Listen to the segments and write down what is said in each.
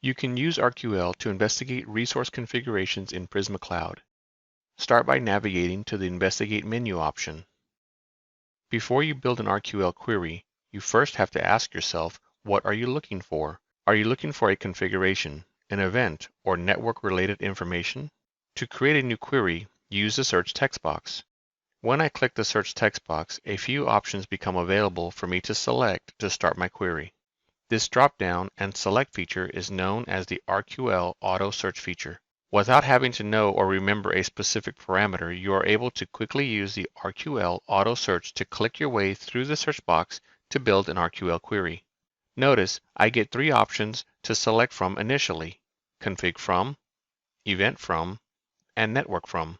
You can use RQL to investigate resource configurations in Prisma Cloud. Start by navigating to the Investigate menu option. Before you build an RQL query, you first have to ask yourself, what are you looking for? Are you looking for a configuration, an event, or network-related information? To create a new query, use the search text box. When I click the search text box, a few options become available for me to select to start my query. This drop-down and select feature is known as the RQL Auto Search feature. Without having to know or remember a specific parameter, you are able to quickly use the RQL Auto Search to click your way through the search box to build an RQL query. Notice I get three options to select from initially: Config From, Event From, and Network From.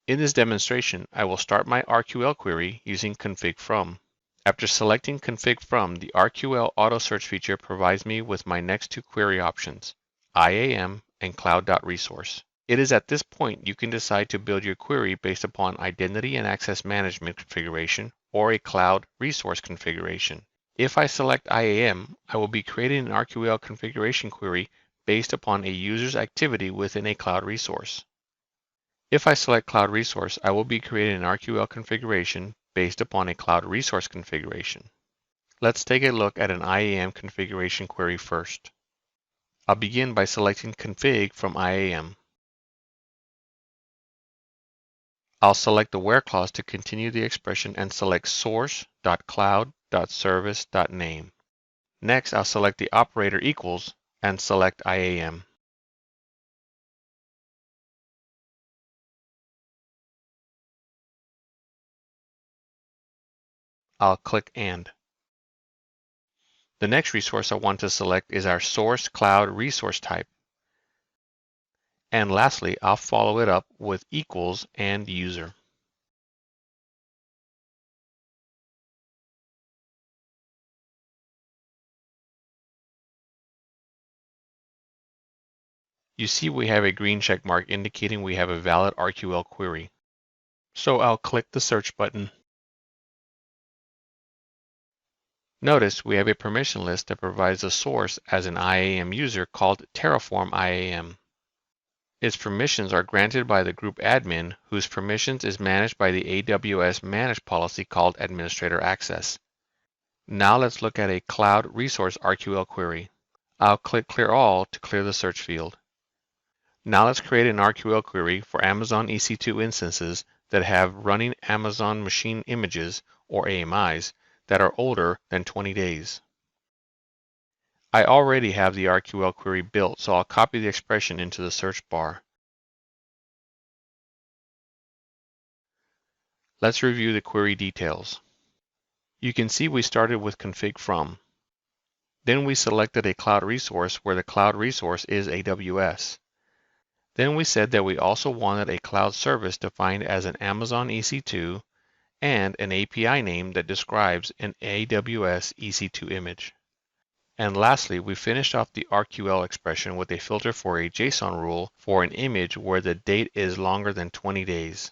In this demonstration, I will start my RQL query using Config From. After selecting Config From, the RQL Auto Search feature provides me with my next two query options, IAM and Cloud.Resource. It is at this point you can decide to build your query based upon Identity and Access Management configuration or a Cloud Resource configuration. If I select IAM, I will be creating an RQL configuration query based upon a user's activity within a cloud resource. If I select Cloud Resource, I will be creating an RQL configuration based upon a Cloud Resource configuration. Let's take a look at an IAM configuration query first. I'll begin by selecting Config from IAM. I'll select the where clause to continue the expression and select source.cloud.service.name. Next, I'll select the operator equals and select IAM. I'll click AND. The next resource I want to select is our source cloud resource type. And lastly, I'll follow it up with equals and user. You see we have a green check mark indicating we have a valid RQL query. So I'll click the search button. Notice we have a permission list that provides a source as an IAM user called Terraform IAM. Its permissions are granted by the group admin, whose permissions is managed by the AWS managed policy called Administrator Access. Now let's look at a Cloud Resource RQL query. I'll click Clear All to clear the search field. Now let's create an RQL query for Amazon EC2 instances that have running Amazon machine images, or AMIs, that are older than 20 days. I already have the RQL query built, so I'll copy the expression into the search bar. Let's review the query details. You can see we started with Config From. Then we selected a cloud resource where the cloud resource is AWS. Then we said that we also wanted a cloud service defined as an Amazon EC2 and an API name that describes an AWS EC2 image. And lastly, we finished off the RQL expression with a filter for a JSON rule for an image where the date is longer than 20 days.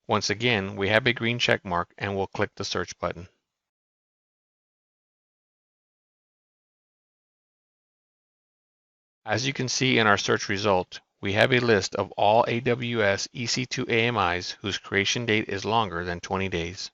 Once again, we have a green check mark and we'll click the search button. As you can see in our search result, we have a list of all AWS EC2 AMIs whose creation date is longer than 20 days.